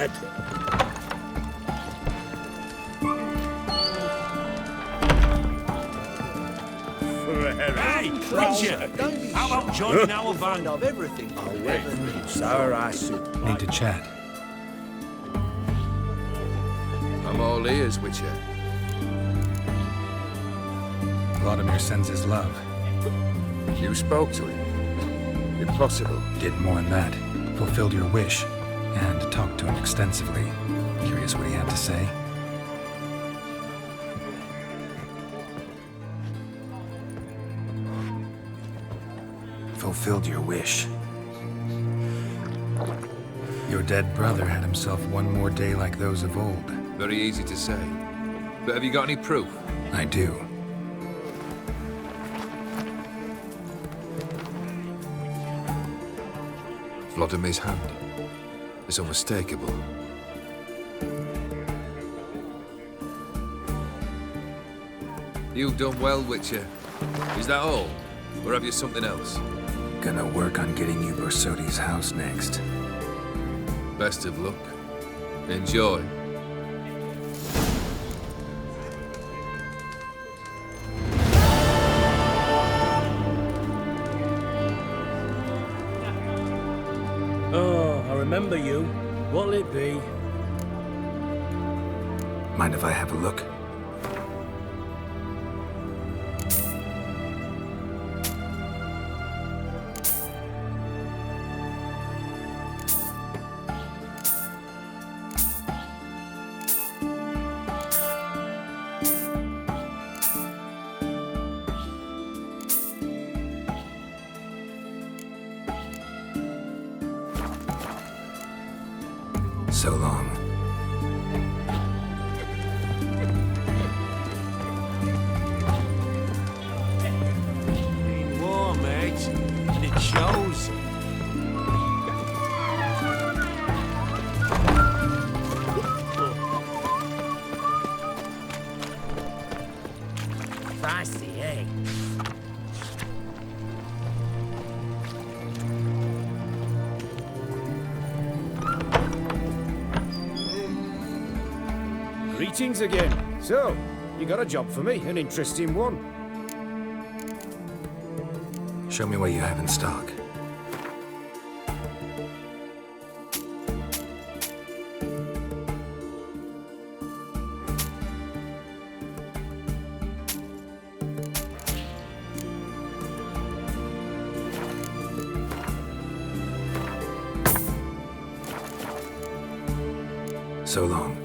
lad. Hey, Richard! How about joining our band? Of everything. I'll wait for you, sir. I should. Need to chat. I'm all ears, Witcher. Vladimir sends his love. You spoke to him? Impossible. Did more than that. Fulfilled your wish. And talked to him extensively. Curious what he had to say. Fulfilled your wish. Your dead brother had himself one more day like those of old. Very easy to say. But have you got any proof? I do. Vladimir's hand. It's unmistakable. You've done well, Witcher. Is that all? Or have you something else? Gonna work on getting you Borsodi's house next. Best of luck. Enjoy. Oh, I remember you. What'll it be? Mind if I have a look? So long. War, mate. And it shows. Feisty, eh? Greetings again. So, you got a job for me, an interesting one. Show me what you have in stock. So long.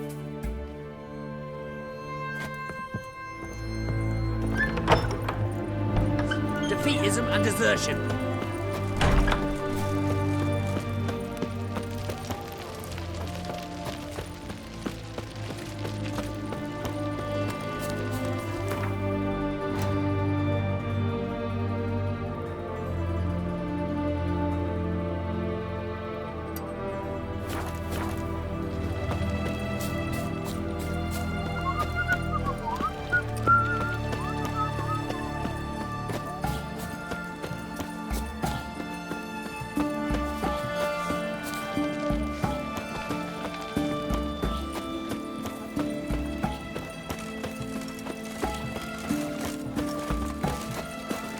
Defeatism and desertion.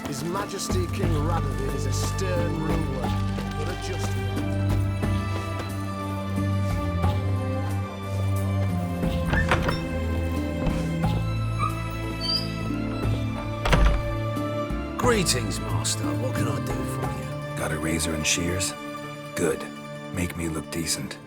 His Majesty King Radovid is a stern ruler, but a just one. Greetings, Master. What can I do for you? Got a razor and shears? Good. Make me look decent.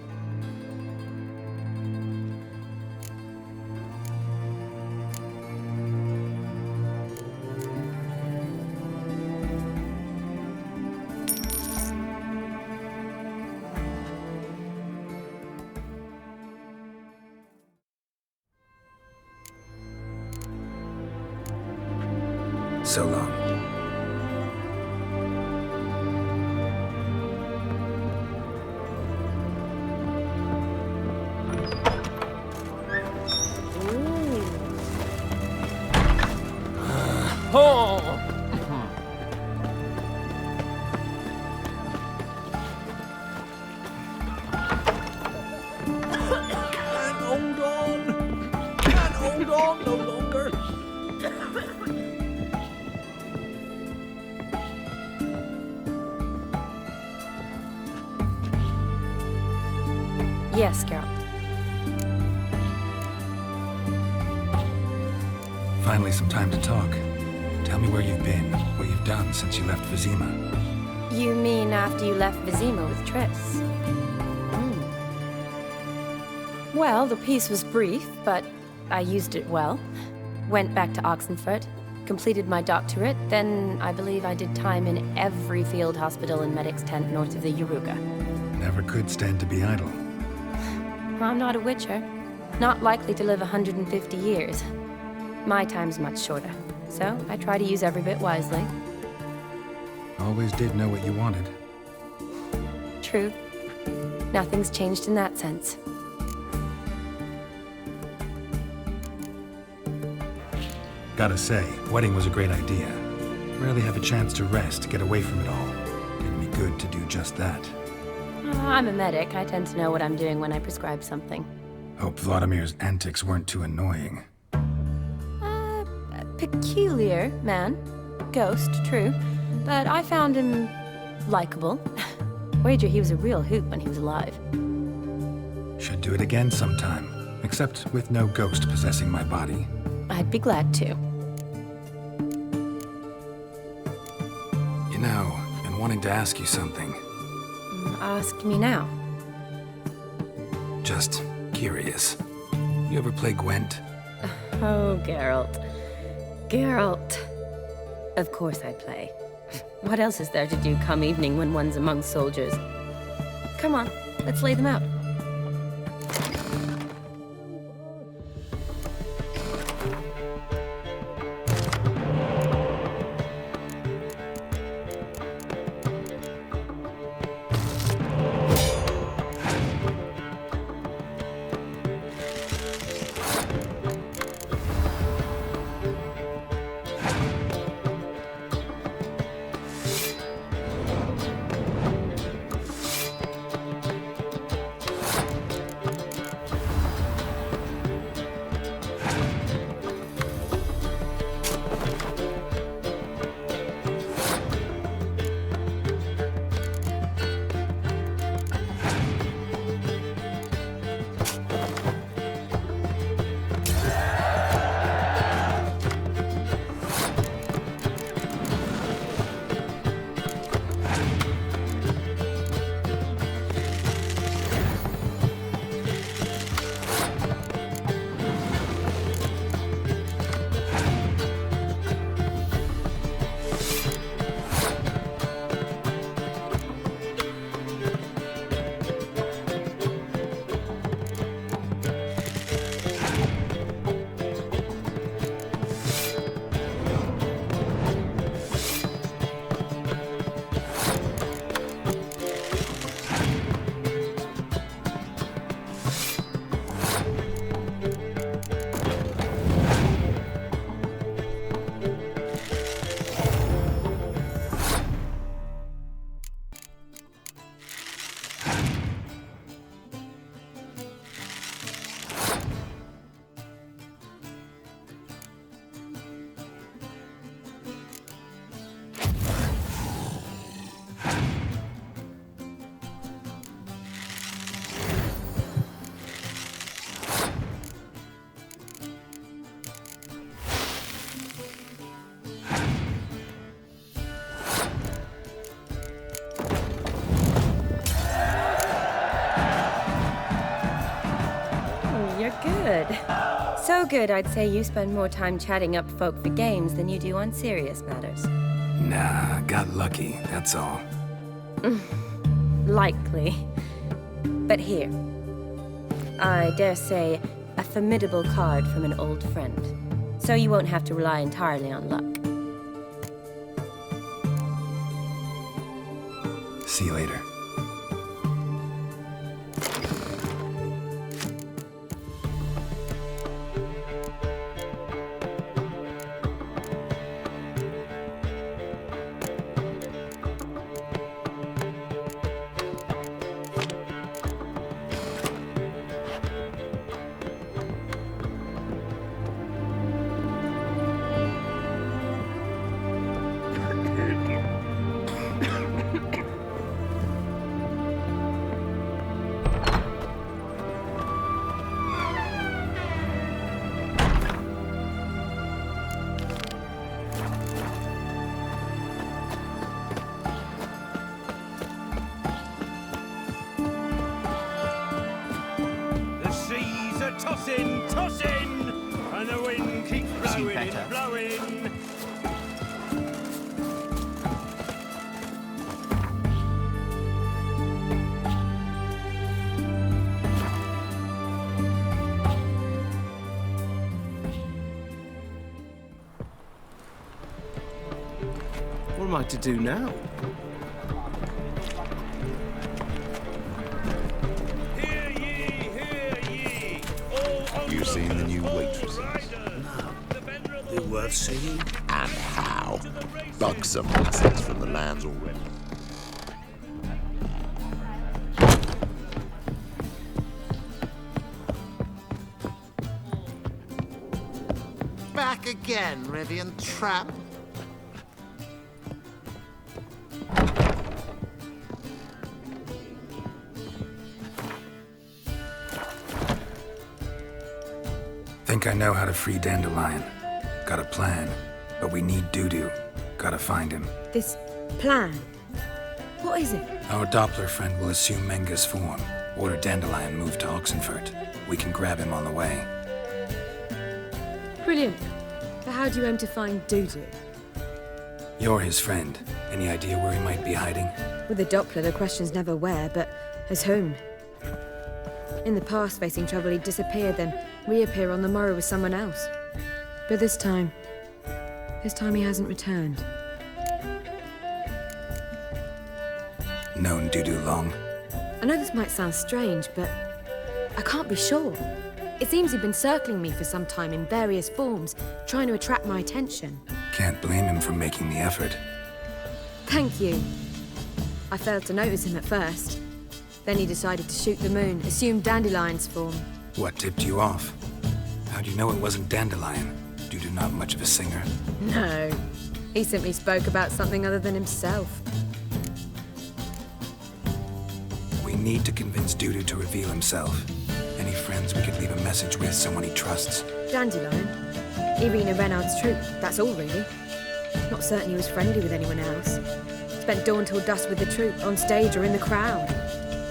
So long. Yes, Geralt. Finally, some time to talk. Tell me where you've been, what you've done since you left Vizima. You mean after you left Vizima with Triss? Well, the peace was brief, but I used it well. Went back to Oxenfurt, completed my doctorate, then I believe I did time in every field hospital and medic's tent north of the Yaruga. Never could stand to be idle. I'm not a witcher. Not likely to live 150 years. My time's much shorter, so I try to use every bit wisely. Always did know what you wanted. True. Nothing's changed in that sense. Gotta say, wedding was a great idea. Rarely have a chance to rest, get away from it all. It'd be good to do just that. I'm a medic. I tend to know what I'm doing when I prescribe something. Hope Vladimir's antics weren't too annoying. Peculiar man. Ghost, true. But I found him likable. Wager he was a real hoot when he was alive. Should do it again sometime. Except with no ghost possessing my body. I'd be glad to. You know, been wanting to ask you something. Ask me now. Just curious. You ever play Gwent? Oh, Geralt. Geralt. Of course I play. What else is there to do come evening when one's among soldiers? Come on, let's lay them out. Good. So good, I'd say you spend more time chatting up folk for games than you do on serious matters. Nah, got lucky, that's all. Likely. But here. I dare say, a formidable card from an old friend. So you won't have to rely entirely on luck. See you later. The seas are tossing, tossing, and the wind keeps blowing and blowing. What am I to do now? Hear ye, hear ye! All on You seen the new all waitresses? riders. The venerable They're worth seeing. And how? Buxom assets from the lands already. Back again, Rivian Tramp. Think I know how to free Dandelion. Got a plan, but we need Dudu. Gotta find him. This plan? What is it? Our Doppler friend will assume Menga's form. Order Dandelion move to Oxenfurt. We can grab him on the way. Brilliant. But how do you aim to find Dudu? You're his friend. Any idea where he might be hiding? With a Doppler, the question's never where, but as whom? In the past, facing trouble, he'd disappear, then reappear on the morrow with someone else. But this time he hasn't returned. Known Dudu long? I know this might sound strange, but I can't be sure. It seems he'd been circling me for some time in various forms, trying to attract my attention. Can't blame him for making the effort. Thank you. I failed to notice him at first. Then he decided to shoot the moon, assume Dandelion's form. What tipped you off? How'd you know it wasn't Dandelion? Dudu not much of a singer. No. He simply spoke about something other than himself. We need to convince Dudu to reveal himself. Any friends we could leave a message with, someone he trusts? Dandelion? Irina Renard's troop, that's all really. Not certain he was friendly with anyone else. Spent dawn till dusk with the troop, on stage or in the crowd.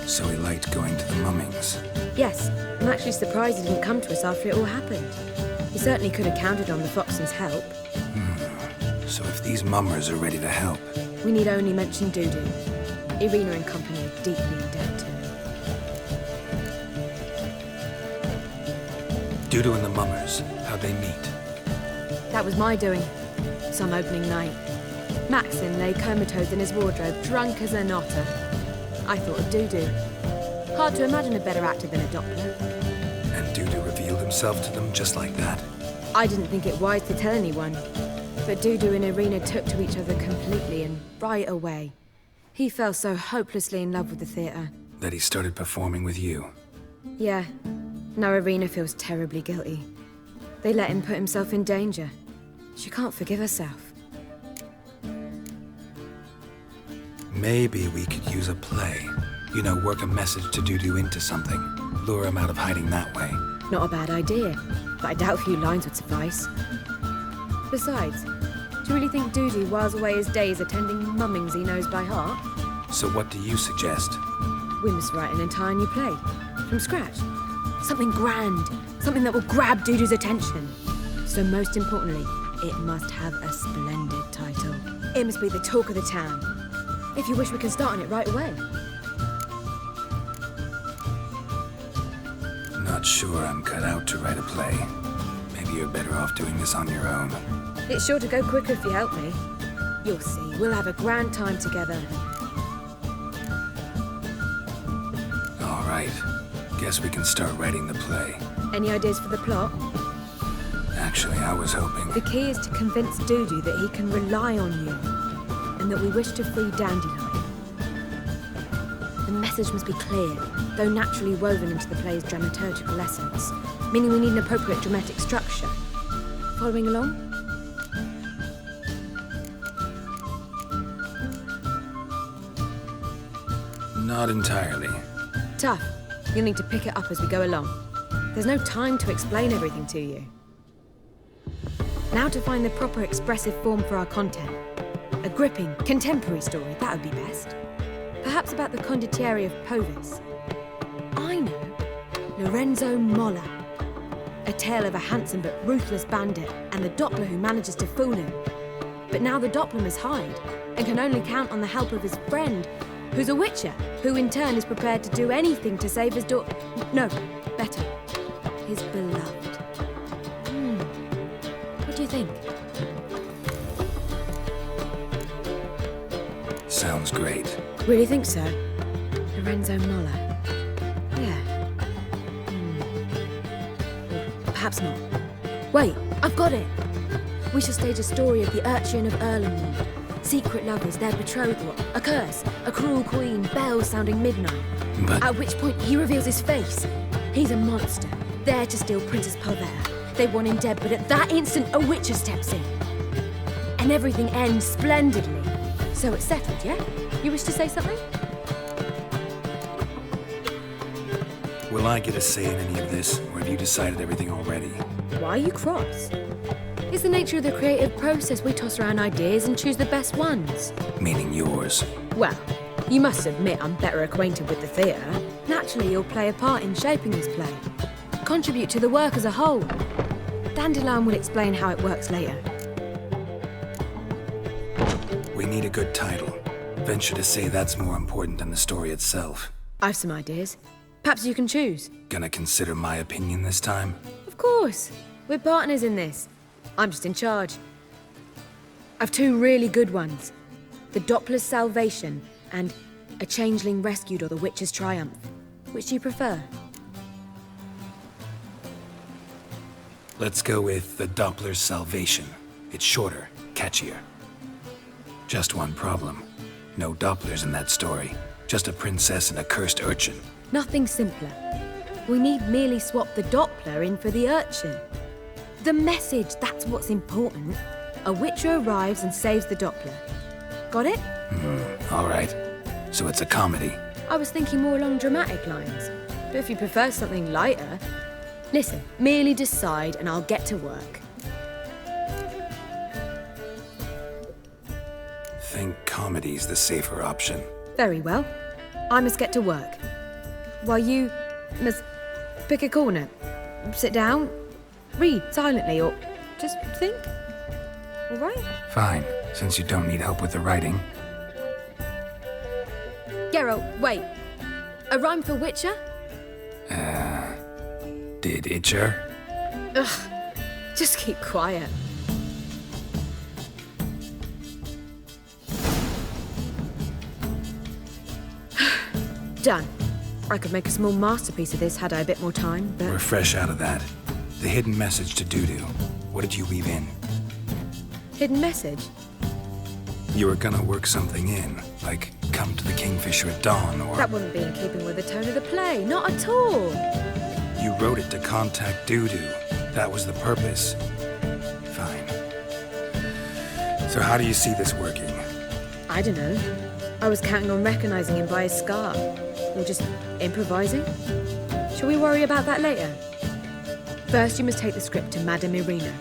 So he liked going to the mummings. Yes, I'm actually surprised he didn't come to us after it all happened. He certainly could have counted on the Foxton's help. So if these mummers are ready to help, We need only mention Dudu. Irina and company are deeply in debt to him. Dudu and the mummers, how'd they meet? That was my doing. Some opening night. Maxim lay comatose in his wardrobe, drunk as an otter. I thought of Dudu. Hard to imagine a better actor than a Doppler. And Dudu revealed himself to them just like that? I didn't think it wise to tell anyone. But Dudu and Irina took to each other completely and right away. He fell so hopelessly in love with the theatre. That he started performing with you? Yeah. Now Irina feels terribly guilty. They let him put himself in danger. She can't forgive herself. Maybe we could use a play. You know, work a message to Dudu into something. Lure him out of hiding that way. Not a bad idea, but I doubt a few lines would suffice. Besides, do you really think Dudu whiles away his days attending mummings he knows by heart? So what do you suggest? We must write an entire new play. From scratch. Something grand. Something that will grab Dudu's attention. So most importantly, it must have a splendid title. It must be the talk of the town. If you wish, we can start on it right away. Not sure I'm cut out to write a play. Maybe you're better off doing this on your own. It's sure to go quicker if you help me. You'll see, we'll have a grand time together. All right. Guess we can start writing the play. Any ideas for the plot? Actually, I was hoping... The key is to convince Dudu that he can rely on you, and that we wish to free Dandelion. The message must be clear, though naturally woven into the play's dramaturgical essence, meaning we need an appropriate dramatic structure. Following along? Not entirely. Tough. You'll need to pick it up as we go along. There's no time to explain everything to you. Now to find the proper expressive form for our content. A gripping, contemporary story, that would be best. Perhaps about the condottieri of Povis. I know. Lorenzo Molla. A tale of a handsome but ruthless bandit and the Doppler who manages to fool him. But now the Doppler must hide and can only count on the help of his friend, who's a witcher, who in turn is prepared to do anything to save his daughter. No, better, his beloved. What do you think? Sounds great. Really think so? Lorenzo Molla. Yeah. Perhaps not. Wait, I've got it! We shall stage a story of the urchin of Erlenwood. Secret lovers, their betrothal, a curse, a cruel queen, bells sounding midnight. But At which point he reveals his face. He's a monster, there to steal Princess Pavera. They want him dead, but at that instant a witcher steps in. And everything ends splendidly. So it's settled, yeah? You wish to say something? will I get a say in any of this, or have you decided everything already? Why are you cross? It's the nature of the creative process. We toss around ideas and choose the best ones. Meaning yours. Well, you must admit I'm better acquainted with the theatre. Naturally, you'll play a part in shaping this play. Contribute to the work as a whole. Dandelion will explain how it works later. We need a good title. Venture to say that's more important than the story itself. I've some ideas. Perhaps you can choose. Gonna consider my opinion this time? Of course. We're partners in this. I'm just in charge. I've two really good ones. The Doppler's Salvation and A Changeling Rescued or The Witcher's Triumph. Which do you prefer? Let's go with The Doppler's Salvation. It's shorter, catchier. Just one problem. No Dopplers in that story. Just a princess and a cursed urchin. Nothing simpler. We need merely swap the Doppler in for the urchin. The message, that's what's important. A witcher arrives and saves the Doppler. Got it? All right. So it's a comedy. I was thinking more along dramatic lines. But if you prefer something lighter... Listen, merely decide and I'll get to work. Think comedy's the safer option. Very well. I must get to work. While you must pick a corner, sit down, read silently, or just think. All right? Fine, since you don't need help with the writing. Geralt, wait. A rhyme for Witcher? Did Itcher? Ugh. Just keep quiet. Done. I could make a small masterpiece of this had I a bit more time, but... We're fresh out of that. The hidden message to Dudu. What did you weave in? Hidden message? You were gonna work something in, like come to the Kingfisher at dawn, or... That wouldn't be in keeping with the tone of the play. Not at all. You wrote it to contact Dudu. That was the purpose. Fine. So how do you see this working? I don't know. I was counting on recognizing him by his scar. Or just improvising. Shall we worry about that later? First, you must take the script to Madame Irina.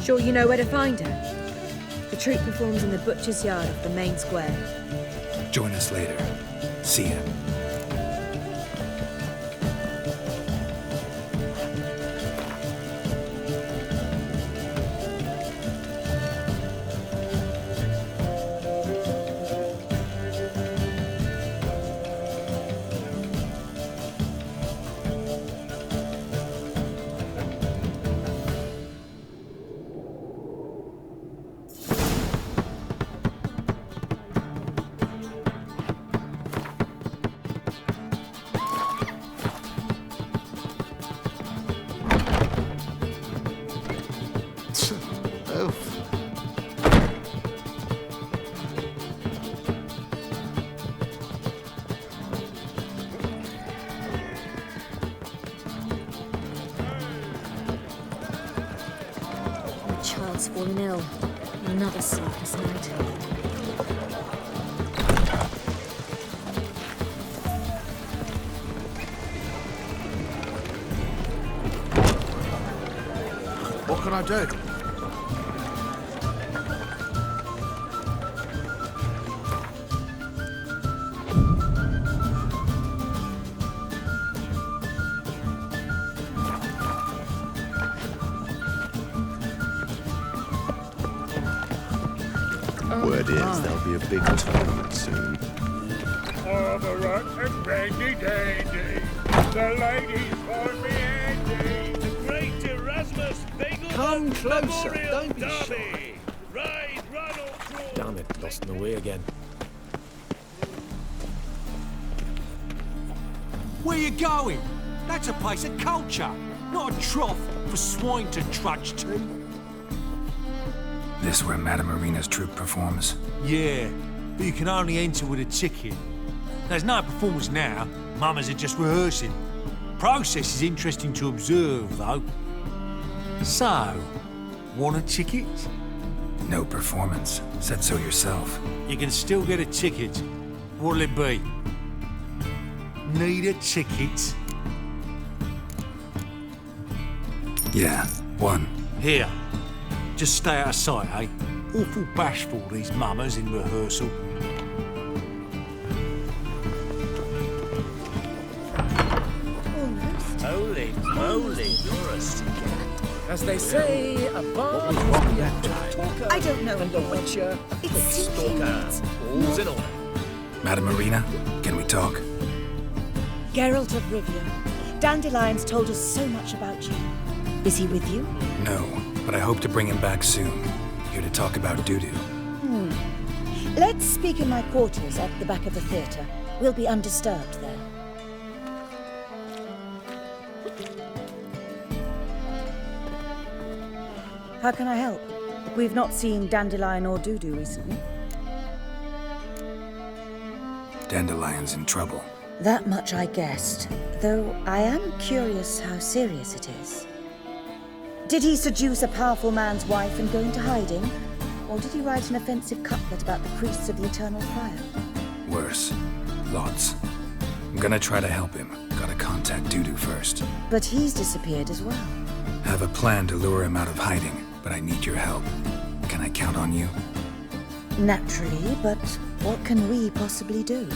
Sure you know where to find her? The troupe performs in the butcher's yard of the main square. Join us later. See ya. Child's fallen ill. Another sleepless night. What can I do? Word is there'll be a big tournament soon. Overrun and brandy dandy. The ladies want me handy. The great Erasmus Bagel Come closer, Memorial don't be Derby. shy. Ride, run or draw. Damn it, lost my way again. Where you going? That's a place of culture, not a trough for swine to trudge to. This where Madame Marina's troupe performs? Yeah, but you can only enter with a ticket. There's no performance now. Mamas are just rehearsing. Process is interesting to observe, though. So, want a ticket? No performance. Said so yourself. You can still get a ticket. What'll it be? Need a ticket? Yeah, one. Here. Just stay out of sight, eh? Awful bashful, these mamas in rehearsal. Holy moly, you're a sticker. As they say, a bar I don't know. And the Witcher, It the seems Stalker, all's in order. Madame Marina, can we talk? Geralt of Rivia. Dandelion's told us so much about you. Is he with you? No, but I hope to bring him back soon. Here to talk about Dudu. Let's speak in my quarters at the back of the theatre. We'll be undisturbed there. How can I help? We've not seen Dandelion or Dudu recently. Dandelion's in trouble. That much I guessed, though I am curious how serious it is. Did he seduce a powerful man's wife and go into hiding? Or did he write an offensive couplet about the priests of the eternal fire? Worse. Lots. I'm gonna try to help him. Gotta contact Dudu first. But he's disappeared as well. Have a plan to lure him out of hiding, but I need your help. Can I count on you? Naturally, but what can we possibly do?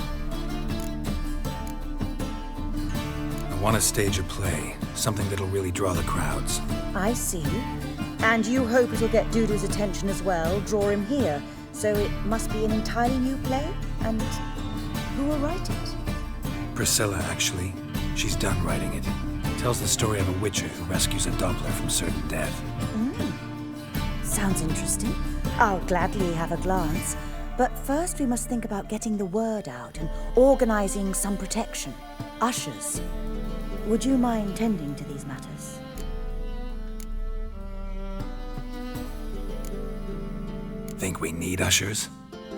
I want to stage a play. Something that'll really draw the crowds. I see. And you hope it'll get Dudu's attention as well, draw him here. So it must be an entirely new play? And who will write it? Priscilla, actually. She's done writing it. Tells the story of a witcher who rescues a Doppler from certain death. Sounds interesting. I'll gladly have a glance. But first we must think about getting the word out and organizing some protection. Ushers. Would you mind tending to these matters? Think we need ushers?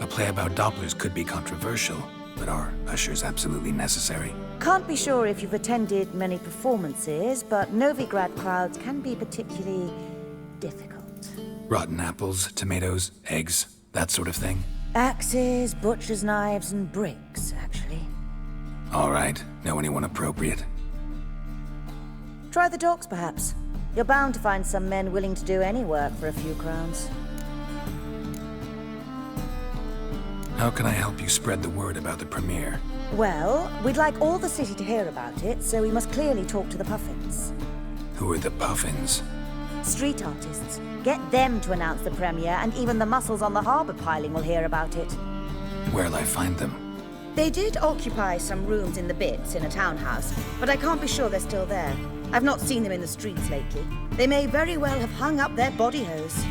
A play about Dopplers could be controversial, but are ushers absolutely necessary? Can't be sure if you've attended many performances, but Novigrad crowds can be particularly difficult. Rotten apples, tomatoes, eggs, that sort of thing? Axes, butcher's knives, and bricks, actually. All right. Know anyone appropriate? Try the docks, perhaps. You're bound to find some men willing to do any work for a few crowns. How can I help you spread the word about the premiere? Well, we'd like all the city to hear about it, so we must clearly talk to the Puffins. Who are the Puffins? Street artists. Get them to announce the premiere, and even the muscles on the harbour piling will hear about it. Where'll I find them? They did occupy some rooms in the Bits in a townhouse, but I can't be sure they're still there. I've not seen them in the streets lately. They may very well have hung up their body hose.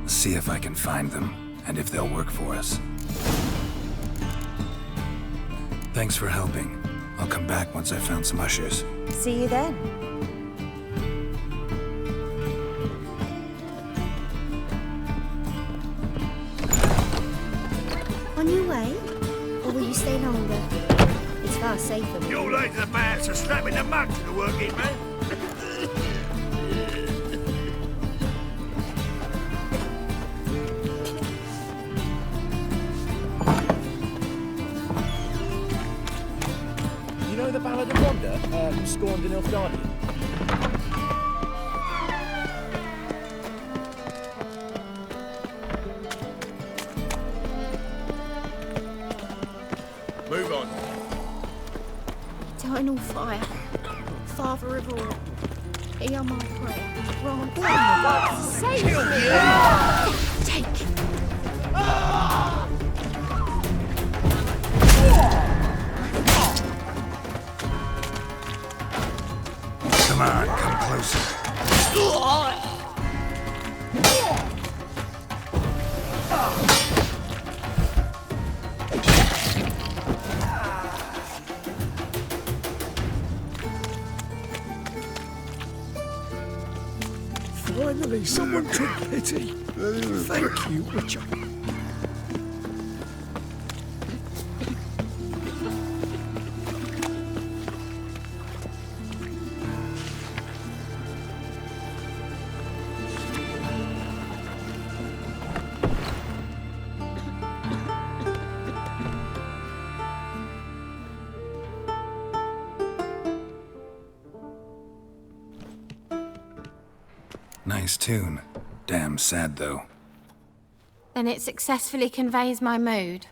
See if I can find them, and if they'll work for us. Thanks for helping. I'll come back once I've found some ushers. See you then. On your way? Or will you stay longer? It's far safer. You like the bats are slapping the mug to the working man. You know the Ballad of Wanda, who scorned an elf guardian? Move on. Eternal fire. Father of all. Hear my prayer. Grant save me. Take. Come on, come closer. Finally, someone took pity. Thank you, Witcher. Nice tune. Damn sad, though. Then it successfully conveys my mood.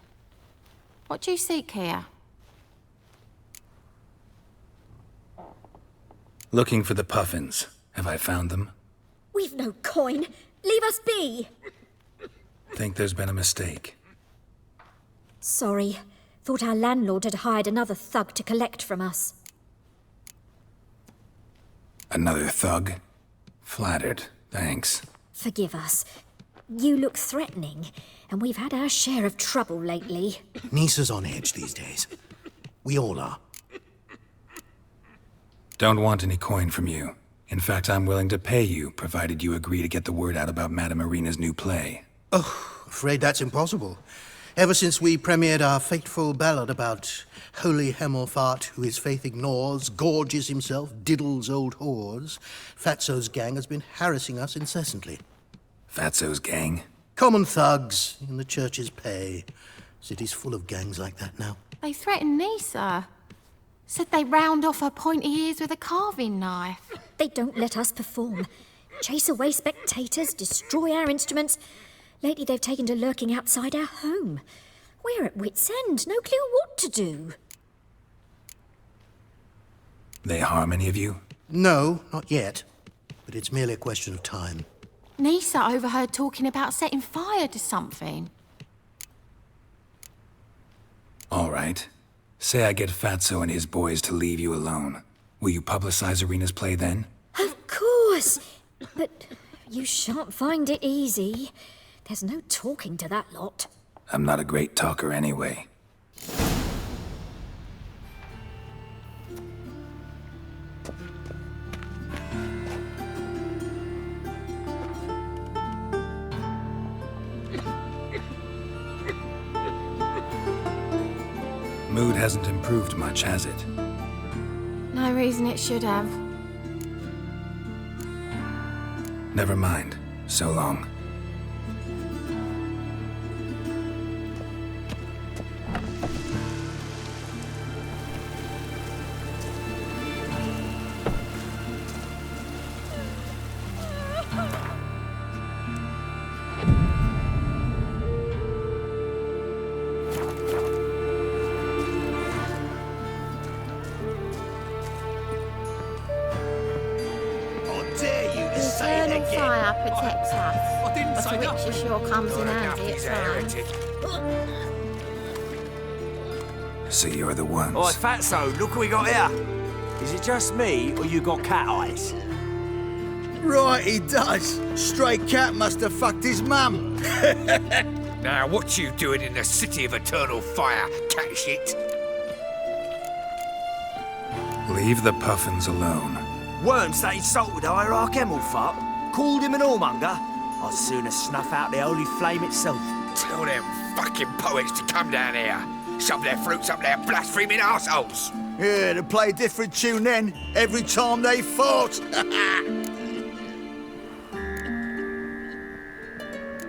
What do you seek here? Looking for the puffins. Have I found them? We've no coin. Leave us be. Think there's been a mistake. Sorry. Thought our landlord had hired another thug to collect from us. Another thug? Flattered, thanks. Forgive us. You look threatening, and we've had our share of trouble lately. Nisa's on edge these days. We all are. Don't want any coin from you. In fact, I'm willing to pay you, provided you agree to get the word out about Madame Irina's new play. Oh, afraid that's impossible. Ever since we premiered our fateful ballad about holy Hemelfart, who his faith ignores, gorges himself, diddles old whores, Fatso's gang has been harassing us incessantly. Fatso's gang? Common thugs in the church's pay. City's full of gangs like that now. They threatened Nisa. Said they round off her pointy ears with a carving knife. They don't let us perform. Chase away spectators, destroy our instruments. Lately they've taken to lurking outside our home. We're at wit's end, no clue what to do. They harm any of you? No, not yet. But it's merely a question of time. Nisa overheard talking about setting fire to something. All right. Say I get Fatso and his boys to leave you alone. Will you publicize Irina's play then? Of course! But you shan't find it easy. There's no talking to that lot. I'm not a great talker anyway. Mood hasn't improved much, has it? No reason it should have. Never mind. So long. Eternal fire protects us. I didn't But say a that. witch sure comes in handy at times. So you're the ones. Oi, Fatso, look what we got here. Is it just me, or you got cat eyes? Right, he does. Stray cat must have fucked his mum. Now, what you doing in the city of eternal fire, cat shit? Leave the puffins alone. Worms that insulted Hierarch Hemelfart, called him an whoremonger. I'd sooner snuff out the holy flame itself. Tell them fucking poets to come down here. Shove their fruits up their blaspheming arseholes. Yeah, to play a different tune then, every time they fought.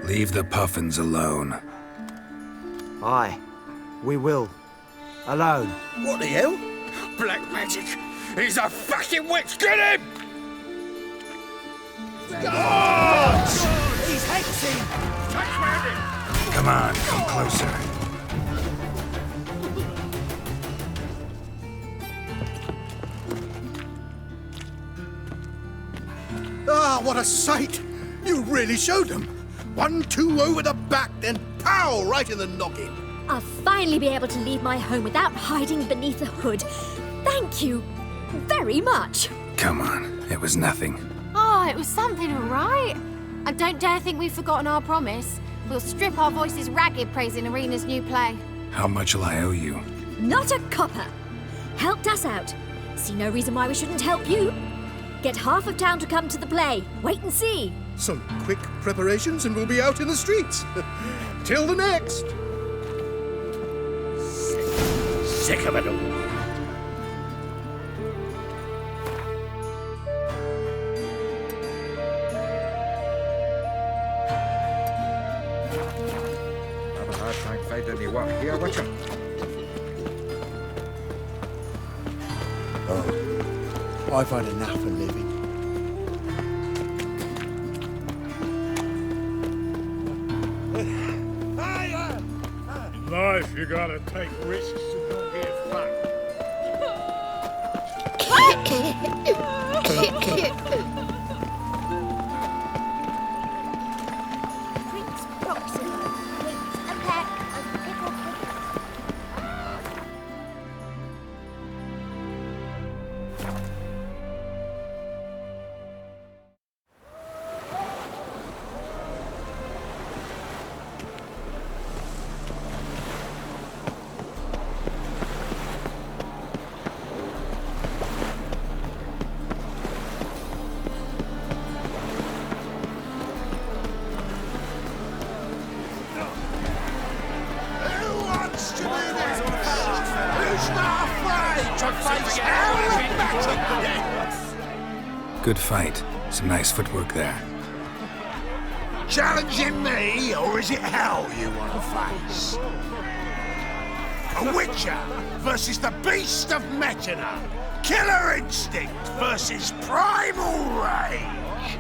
Leave the puffins alone. Aye, we will. Alone. What the hell? Black magic. He's a fucking witch. Get him! He's hexing! Come on, come closer. Ah, what a sight! You really showed them. 1-2 over the back, then Pow! Right in the noggin. I'll finally be able to leave my home without hiding beneath a hood. Thank you very much. Come on, it was nothing. Oh, it was something, all right. And don't dare think we've forgotten our promise. We'll strip our voices ragged praising Arena's new play. How much will I owe you? Not a copper. Helped us out. See no reason why we shouldn't help you. Get half of town to come to the play. Wait and see. Some quick preparations and we'll be out in the streets. Till the next. Sick of it all. Oh, I've had enough of living. In life, you gotta take risks and not get fucked. Good fight. Some nice footwork there. Challenging me, or is it hell you want to face? A Witcher versus the Beast of Metina. Killer instinct versus primal rage.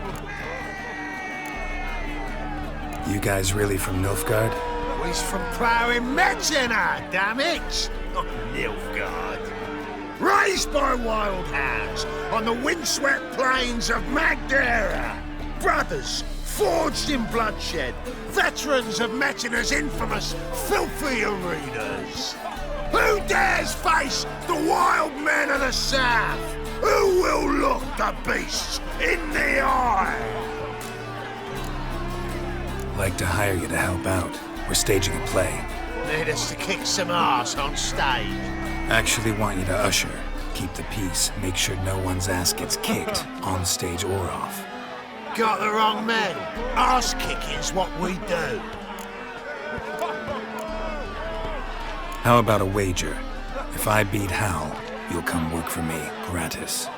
You guys really from Nilfgaard? He's from ploughing Metina, damn it! Not Nilfgaard. Raised by wild hounds on the windswept plains of Magdera. Brothers forged in bloodshed. Veterans of Metina's infamous filthy arenas. Who dares face the wild men of the south? Who will look the beasts in the eye? Like to hire you to help out. We're staging a play. Need us to kick some ass on stage. Actually want you to usher. Keep the peace. Make sure no one's ass gets kicked, on stage or off. Got the wrong men. Ass kicking's what we do. How about a wager? If I beat Hal, you'll come work for me, gratis.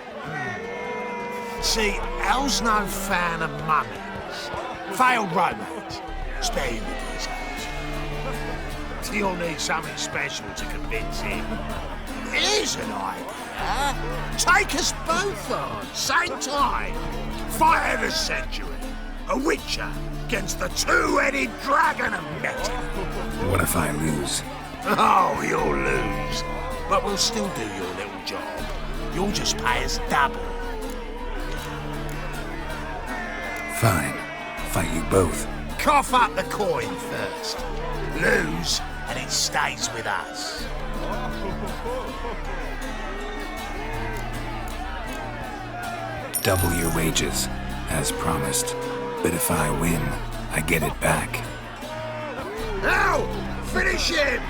See, Hal's no fan of mummies. Failed romance. Spare you the details. You'll need something special to convince him. Here's an idea. Take us both on, same time. Fight of the century. A Witcher against the two-headed dragon of Metal. What if I lose? Oh, you'll lose. But we'll still do your little job. You'll just pay us double. Fine. Fight you both. Cough up the coin first. Lose, and it stays with us. Double your wages, as promised. But if I win, I get it back. Now, finish him!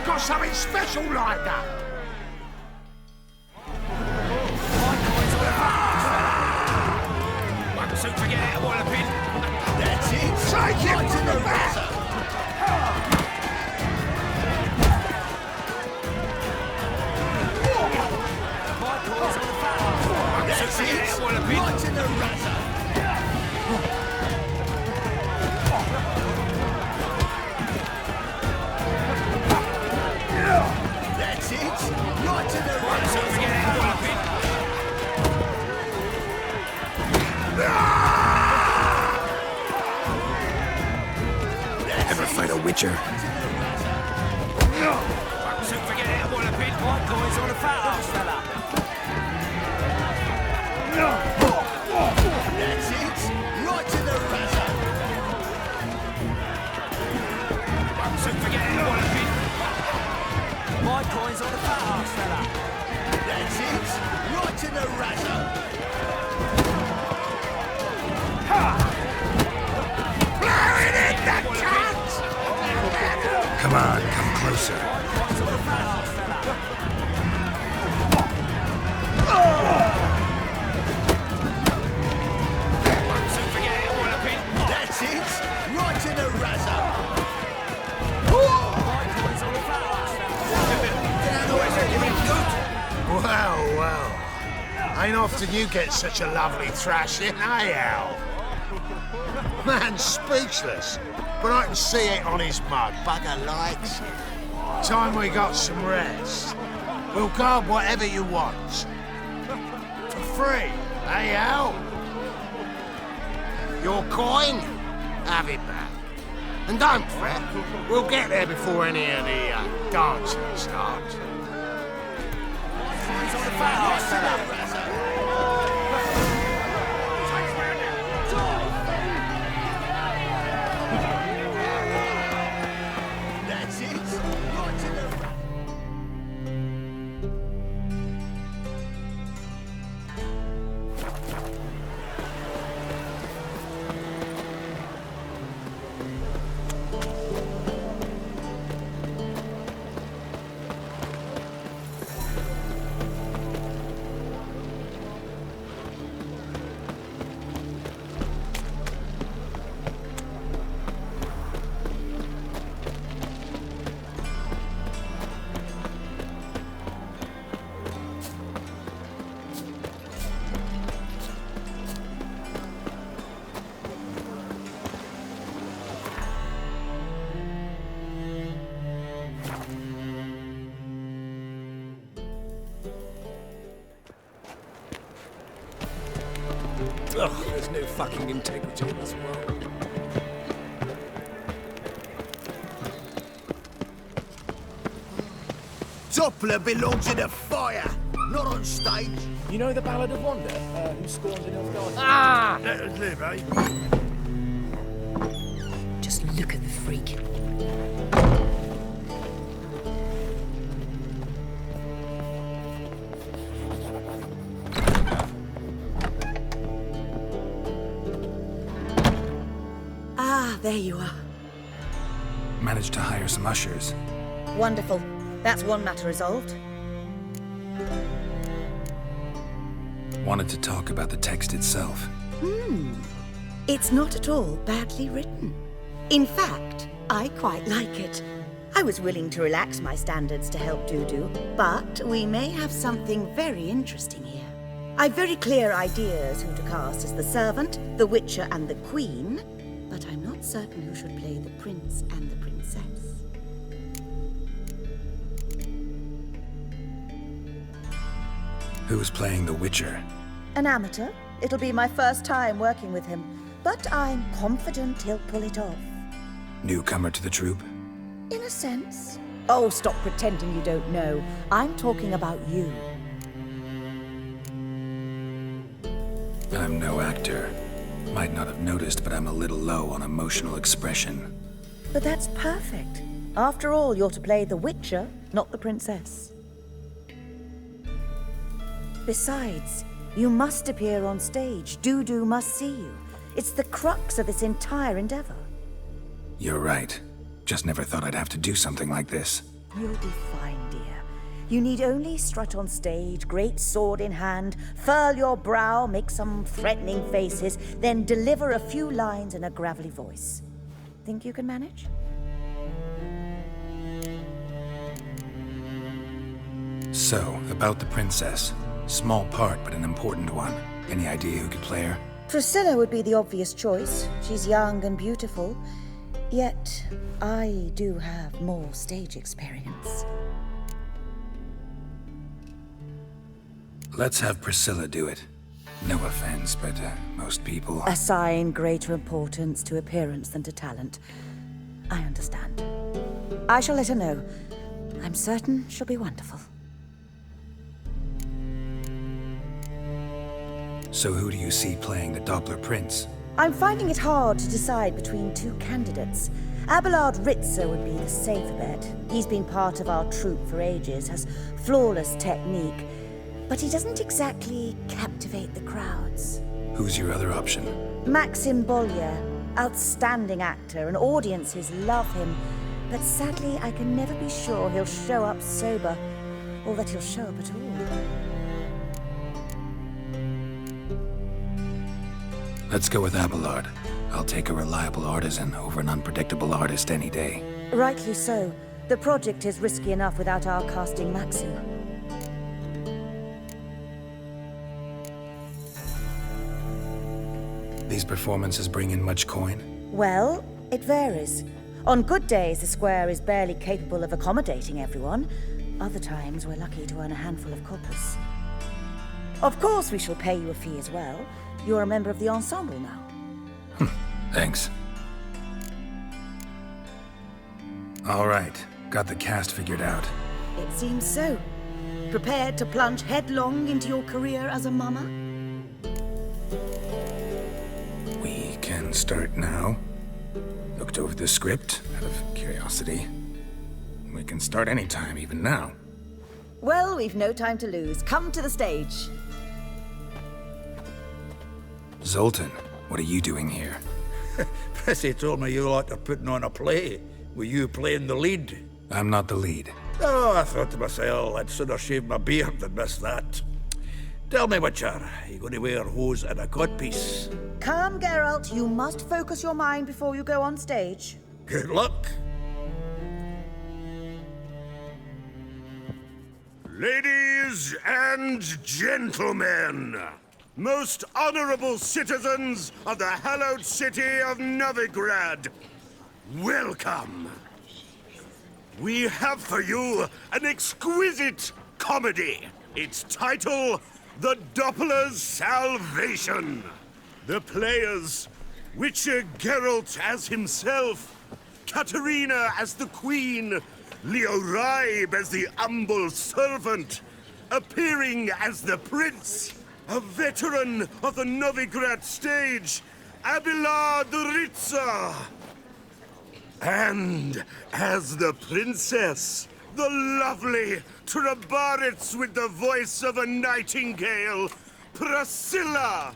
Got something special lined up. One suit to get out of Walloping. That's it! Take him to the back! That's it! Right in the razor! That's it! Right in the razor! Ever fight a Witcher? No! One suit to get out of Walloping. White coins on a fat ass fella. That's it! Right in the razor! Oh, well. Ain't often you get such a lovely thrashing, eh, Al? Man's speechless, but I can see it on his mug. Bugger likes it. Time we got some rest. We'll guard whatever you want. For free, eh, Al? Your coin? Have it back. And don't fret, we'll get there before any of the dancing starts. That's it. Right to the front. Ugh, there's no fucking integrity in this world. Doppler belongs in a fire, not on stage. You know the Ballad of Wanda, who spawned in Elf Ah! Let us live, eh? Just look at the freak. Ah, there you are. Managed to hire some ushers. Wonderful. That's one matter resolved. Wanted to talk about the text itself. It's not at all badly written. In fact, I quite like it. I was willing to relax my standards to help Dudu, but we may have something very interesting here. I've very clear ideas who to cast as the servant, the witcher, and the queen, but I'm not certain who should play the prince and the princess. Who's playing the Witcher? An amateur. It'll be my first time working with him, but I'm confident he'll pull it off. Newcomer to the troupe? In a sense. Oh, stop pretending you don't know. I'm talking about you. I'm no actor. Might not have noticed, but I'm a little low on emotional expression. But that's perfect. After all, you're to play the Witcher, not the princess. Besides, you must appear on stage. Dudu must see you. It's the crux of this entire endeavor. You're right. Just never thought I'd have to do something like this. You'll be fine, dear. You need only strut on stage, great sword in hand, furl your brow, make some threatening faces, then deliver a few lines in a gravelly voice. Think you can manage? So, about the princess. Small part, but an important one. Any idea who could play her? Priscilla would be the obvious choice. She's young and beautiful. Yet, I do have more stage experience. Let's have Priscilla do it. No offense, but most people... Assign greater importance to appearance than to talent. I understand. I shall let her know. I'm certain she'll be wonderful. So who do you see playing the Doppler Prince? I'm finding it hard to decide between two candidates. Abelard Ritzer would be the safer bet. He's been part of our troupe for ages, has flawless technique, but he doesn't exactly captivate the crowds. Who's your other option? Maxim Bollier, outstanding actor, and audiences love him, but sadly I can never be sure he'll show up sober, or that he'll show up at all. Let's go with Abelard. I'll take a reliable artisan over an unpredictable artist any day. Rightly so. The project is risky enough without our casting Maxim. These performances bring in much coin? Well, it varies. On good days, the square is barely capable of accommodating everyone. Other times, we're lucky to earn a handful of coppers. Of course, we shall pay you a fee as well. You're a member of the ensemble now. Thanks. All right, got the cast figured out. It seems so. Prepared to plunge headlong into your career as a mama? We can start now. Looked over the script out of curiosity. We can start anytime, even now. Well, we've no time to lose. Come to the stage. Zoltan, what are you doing here? Prissy told me you like to putting on a play. Were you playing the lead? I'm not the lead. Oh, I thought to myself, I'd sooner shave my beard than miss that. Tell me, Witcher, are you going to wear hose and a codpiece? Calm, Geralt. You must focus your mind before you go on stage. Good luck. Ladies and gentlemen, most honorable citizens of the hallowed city of Novigrad, welcome. We have for you an exquisite comedy. Its title, The Doppler's Salvation. The players, Witcher Geralt as himself, Katerina as the Queen, Leo Raib as the humble servant, appearing as the Prince, a veteran of the Novigrad stage, Abelard the Ritzer. And as the Princess, the lovely Trabaritz with the voice of a nightingale, Priscilla.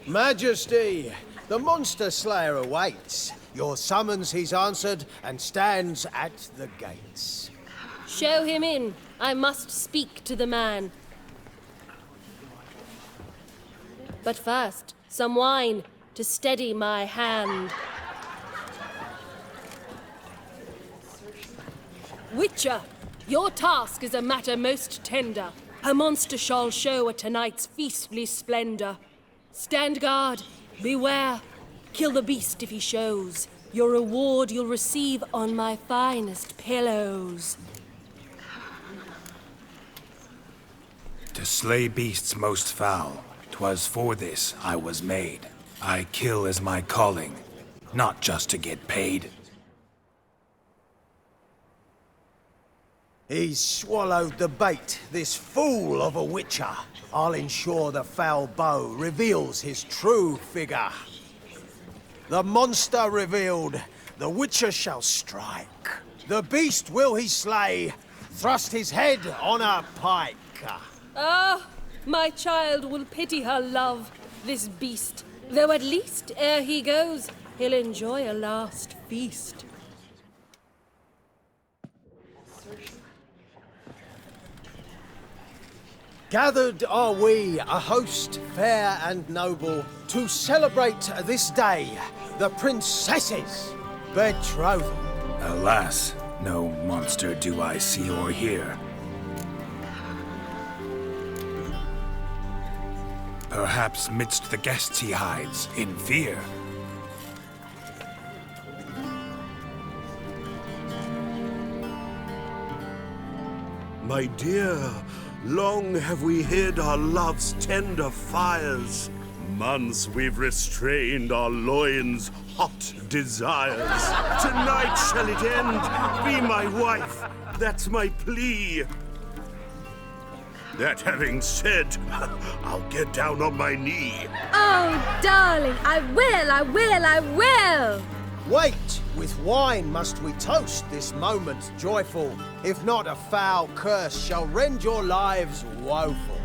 Majesty, the monster slayer awaits. Your summons he's answered and stands at the gates. Show him in. I must speak to the man. But first, some wine to steady my hand. Witcher, your task is a matter most tender. A monster shall show at tonight's feastly splendor. Stand guard, beware, kill the beast if he shows. Your reward you'll receive on my finest pillows. To slay beasts most foul, 'twas for this I was made. I kill as my calling, not just to get paid. He's swallowed the bait, this fool of a witcher. I'll ensure the foul bow reveals his true figure. The monster revealed, the witcher shall strike. The beast will he slay, thrust his head on a pike. Ah, my child will pity her love, this beast. Though at least, ere he goes, he'll enjoy a last feast. Gathered are we, a host fair and noble, to celebrate this day, the princess's betrothal. Alas, no monster do I see or hear. Perhaps midst the guests he hides, in fear. My dear, long have we hid our love's tender fires. Months we've restrained our loins' hot desires. Tonight shall it end. Be my wife, that's my plea. That having said, I'll get down on my knee. Oh, darling, I will! Wait, with wine must we toast this moment joyful. If not, a foul curse shall rend your lives woeful.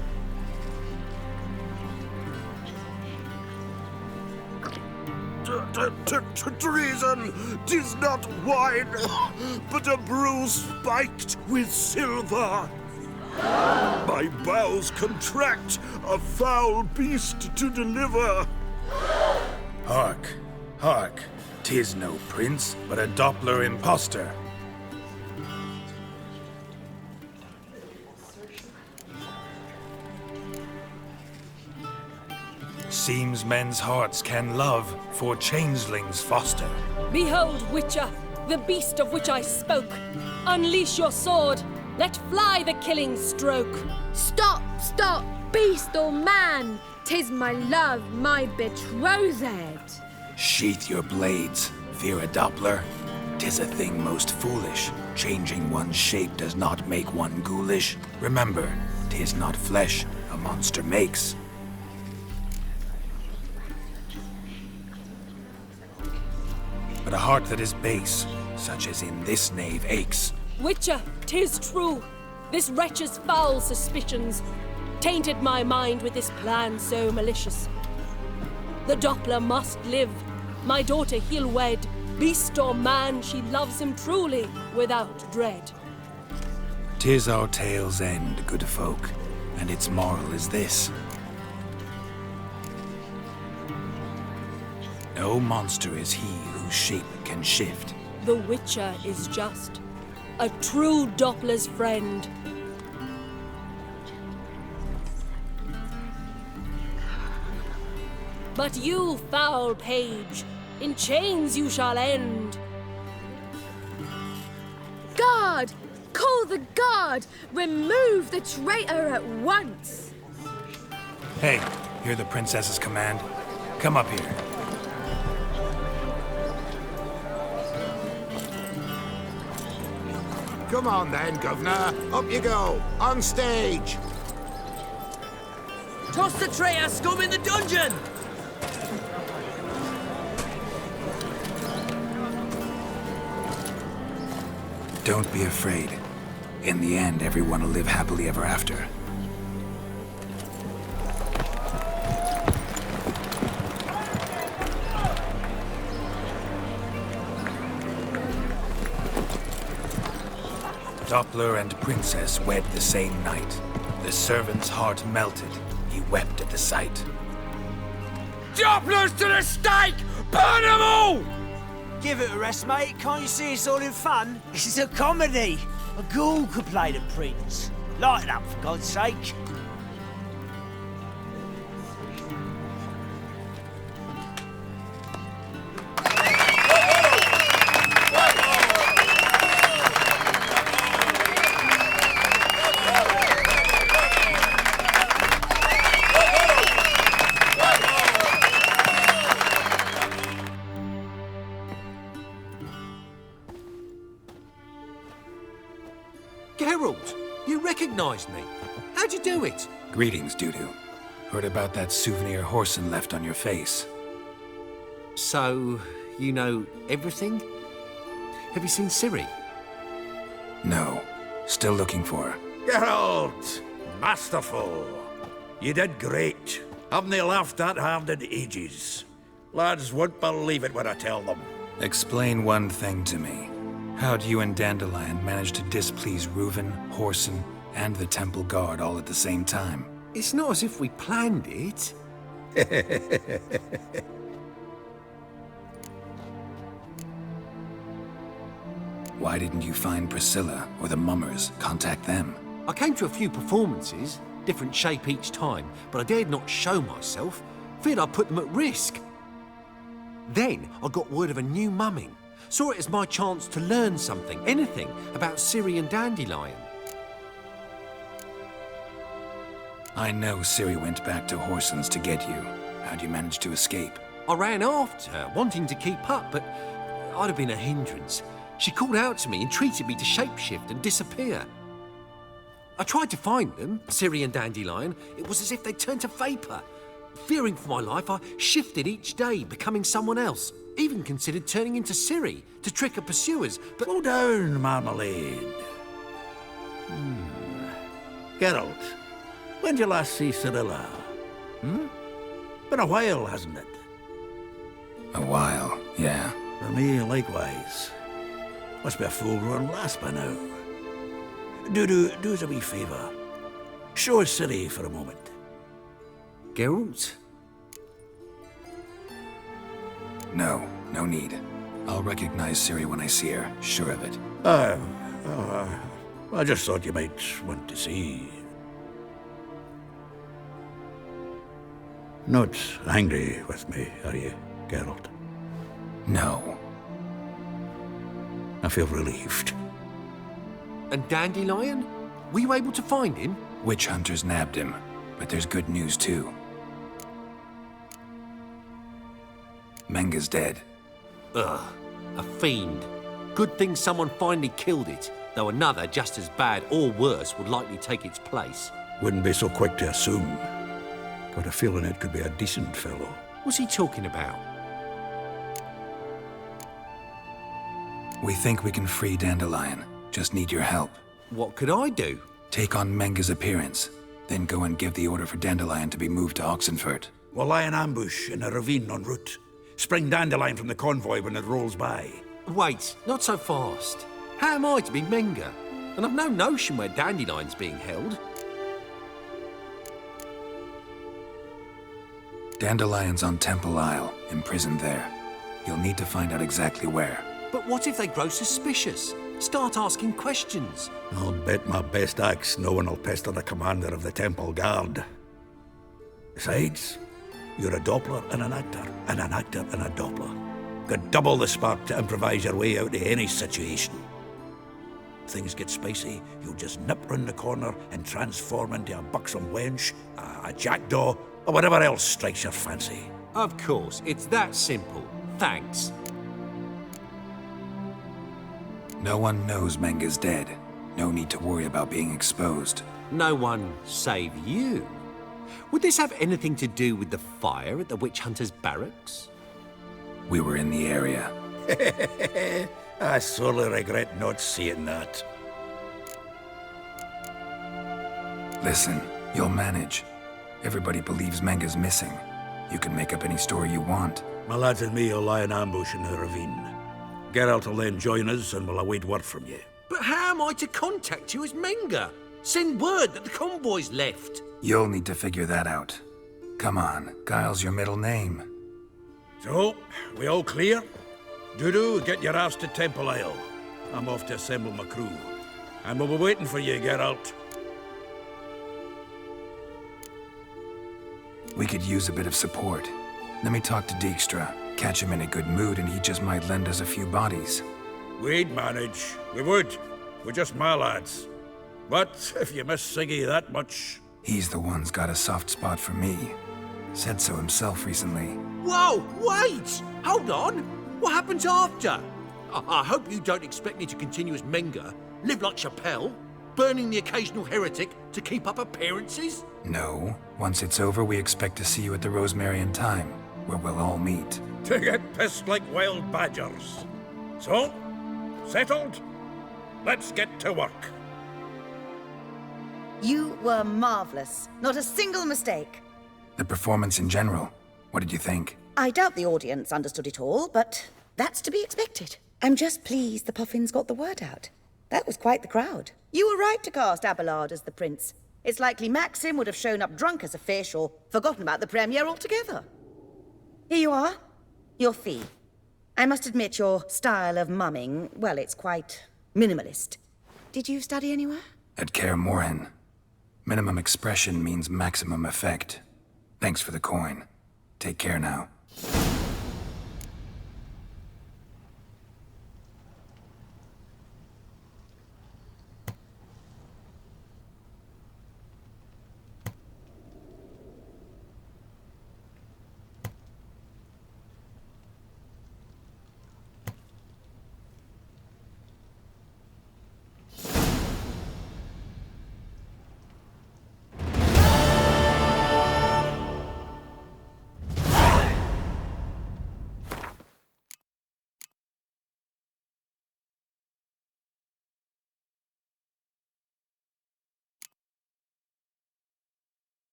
Treason! 'Tis not wine, but a brew spiked with silver. My bowels contract, a foul beast to deliver. Hark, hark. 'Tis no prince, but a Doppler impostor. Seems men's hearts can love, for changelings foster. Behold, Witcher, the beast of which I spoke. Unleash your sword. Let fly the killing stroke. Stop, stop, beast or man! 'Tis my love, my betrothed. Sheath your blades, fear a Doppler. 'Tis a thing most foolish. Changing one's shape does not make one ghoulish. Remember, 'tis not flesh a monster makes. But a heart that is base, such as in this knave aches. Witcher, 'tis true. This wretch's foul suspicions tainted my mind with this plan so malicious. The Doppler must live. My daughter he'll wed. Beast or man, she loves him truly, without dread. 'Tis our tale's end, good folk, and its moral is this. No monster is he whose shape can shift. The Witcher is just a true Doppler's friend. But you, foul page, in chains you shall end. Guard! Call the guard! Remove the traitor at once! Hey, hear the princess's command? Come up here. Come on then, Governor. Up you go. On stage. Toss the traitor scum in the dungeon! Don't be afraid. In the end, everyone will live happily ever after. Doppler and princess wed the same night. The servant's heart melted. He wept at the sight. Dopplers to the stake! Burn them all! Give it a rest, mate. Can't you see it's all in fun? This is a comedy. A ghoul could play the prince. Lighten up, for God's sake. Geralt, you recognized me. How'd you do it? Greetings, Dudu. Heard about that souvenir Horson left on your face. So, you know everything? Have you seen Ciri? No. Still looking for her. Geralt! Masterful! You did great. Haven't they laughed that hard in ages? Lads won't believe it when I tell them. Explain one thing to me. How'd you and Dandelion manage to displease Reuven, Horson, and the Temple Guard all at the same time? It's not as if we planned it. Why didn't you find Priscilla or the Mummers? Contact them. I came to a few performances, different shape each time, but I dared not show myself. Feared I'd put them at risk. Then I got word of a new mumming. Saw it as my chance to learn something, anything, about Ciri and Dandelion. I know Ciri went back to Horson's to get you. How'd you manage to escape? I ran after her, wanting to keep up, but I'd have been a hindrance. She called out to me, entreated me to shapeshift and disappear. I tried to find them, Ciri and Dandelion. It was as if they'd turned to vapour. Fearing for my life, I shifted each day, becoming someone else. Even considered turning into Ciri to trick her pursuers, but... Slow down, Marmalade. Geralt, when did you last see Cirilla? Been a while, hasn't it? A while, yeah. For me, likewise. Must be a full-grown lass by now. Do us a wee favour. Show us Ciri for a moment. Geralt? No need. I'll recognize Ciri when I see her, sure of it. I just thought you might want to see. Not angry with me, are you, Geralt? No. I feel relieved. And Dandelion? Were you able to find him? Witch hunters nabbed him, but there's good news too. Menga's dead. Ugh, a fiend. Good thing someone finally killed it, though another just as bad or worse would likely take its place. Wouldn't be so quick to assume. Got a feeling it could be a decent fellow. What's he talking about? We think we can free Dandelion. Just need your help. What could I do? Take on Menga's appearance, then go and give the order for Dandelion to be moved to Oxenfurt. We'll lie in ambush in a ravine en route. Spring Dandelion from the convoy when it rolls by. Wait, not so fast. How am I to be Menga? And I've no notion where Dandelion's being held. Dandelion's on Temple Isle, imprisoned there. You'll need to find out exactly where. But what if they grow suspicious? Start asking questions. I'll bet my best axe no one will pester the commander of the Temple Guard. Besides, you're a Doppler and an actor, and an actor and a Doppler. Got double the spark to improvise your way out of any situation. If things get spicy, you'll just nip round the corner and transform into a buxom wench, a jackdaw, or whatever else strikes your fancy. Of course, it's that simple. Thanks. No one knows Menga's dead. No need to worry about being exposed. No one save you. Would this have anything to do with the fire at the witch hunter's barracks? We were in the area. I sorely regret not seeing that. Listen, you'll manage. Everybody believes Menga's missing. You can make up any story you want. My lads and me will lie in ambush in the ravine. Geralt will then join us and we'll await word from you. But how am I to contact you as Menga? Send word that the convoy's left. You'll need to figure that out. Come on, Guile's your middle name. So, we all clear? Dudu, get your ass to Temple Isle. I'm off to assemble my crew. And we'll be waiting for you, Geralt. We could use a bit of support. Let me talk to Dijkstra. Catch him in a good mood and he just might lend us a few bodies. We'd manage. We would. We're just my lads. But if you miss Siggy that much... He's the one's got a soft spot for me. Said so himself recently. Whoa, wait! Hold on! What happens after? I hope you don't expect me to continue as Menga, live like Chappelle, burning the occasional heretic to keep up appearances? No. Once it's over, we expect to see you at the Rosemary in Time, where we'll all meet. To get pissed like wild badgers. So, settled? Let's get to work. You were marvelous. Not a single mistake. The performance in general, what did you think? I doubt the audience understood it all, but that's to be expected. I'm just pleased the Puffins got the word out. That was quite the crowd. You were right to cast Abelard as the prince. It's likely Maxim would have shown up drunk as a fish or forgotten about the premiere altogether. Here you are. Your fee. I must admit your style of mumming, well, it's quite minimalist. Did you study anywhere? At Kaer Morhen. Minimum expression means maximum effect. Thanks for the coin. Take care now.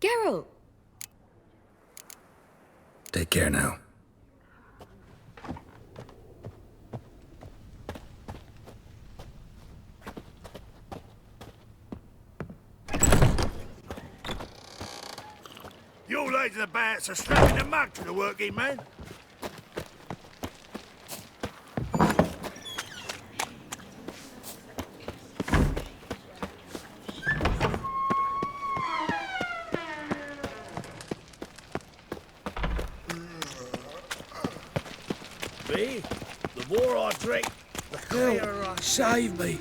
Geralt! Take care now. You lads the bats are strapping the mug to the working man. Me? The more I drink, the clearer I... Save me!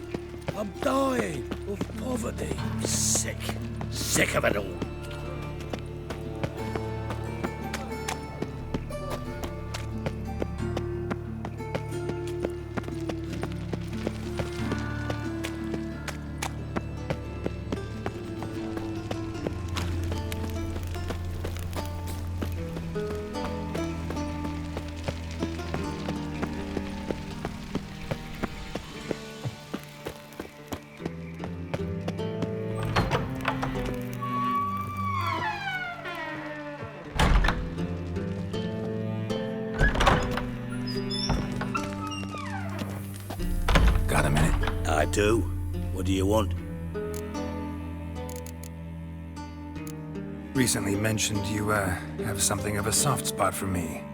I'm dying of poverty. Sick. Sick of it all. Got a minute? I do. What do you want? Recently mentioned you, have something of a soft spot for me.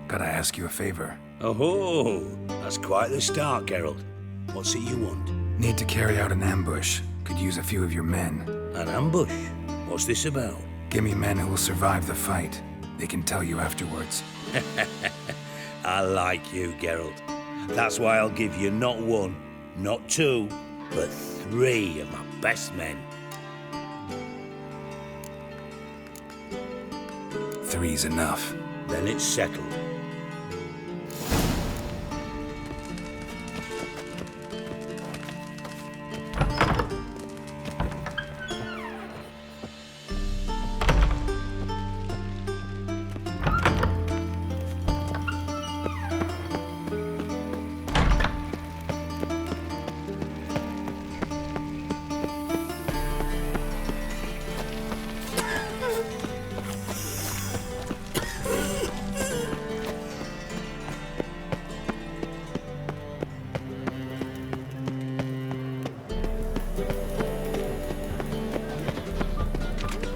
Gotta ask you a favor. Oh, that's quite the start, Geralt. What's it you want? Need to carry out an ambush. Could use a few of your men. An ambush? What's this about? Give me men who will survive the fight. They can tell you afterwards. I like you, Geralt. That's why I'll give you not one, not two, but 3 of my best men. 3's enough. Then it's settled.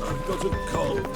I've got a cold.